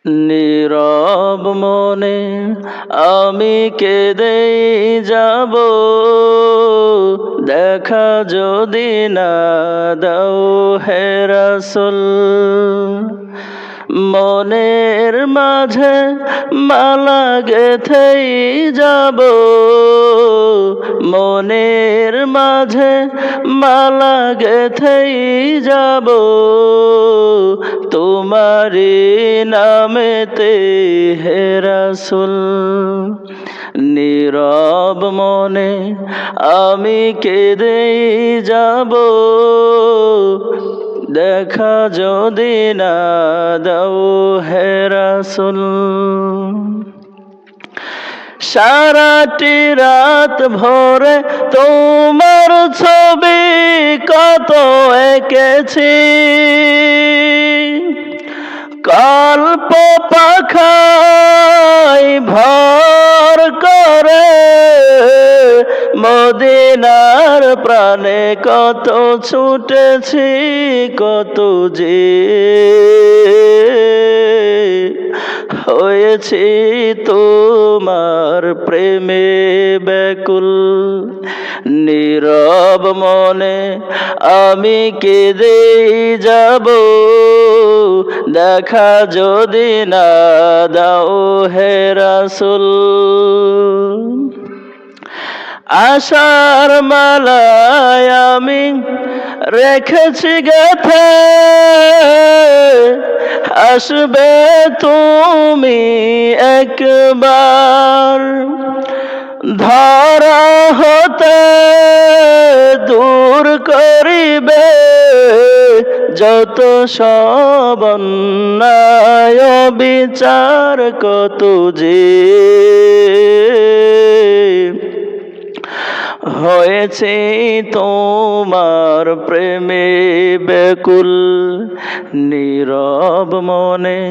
নীরব মনে আমি কেঁদেই যাব, দেখা যদি না দাও হে রাসূল। মনের মাঝে মালা গেঁথেই যাব, মনের মাঝে মালা গেঁথেই যাব, তোমারি নামেতে হে রাসূল। নীরব মনে আমি কেঁদেই যাব, দেখা যদি না দাও হে রাসূল। সারাটি রাত ভরে তোমার ছবি কত এঁকেছি, কল্প পাখায় ভর করে মদিনার প্রাণে কত ছুটেছি, কত যে হয়েছি তোমার প্রেমে ব্যাকুল। নীরব মনে আমি কেঁদেই যাব, দেখা যদি না দাও হে রাসূল। আশার মালায় আমি রেখেছি গেঁথে, আসবে তুমি একবার, ধরা হতে দূর করিবে যত সব অন্যায় বিচার, কত যে হয়েছে তোমার প্রেমে ব্যাকুল। নীরব মনে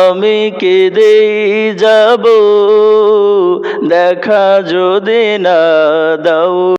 আমি কেঁদেই যাব, দেখা যদি না দাও।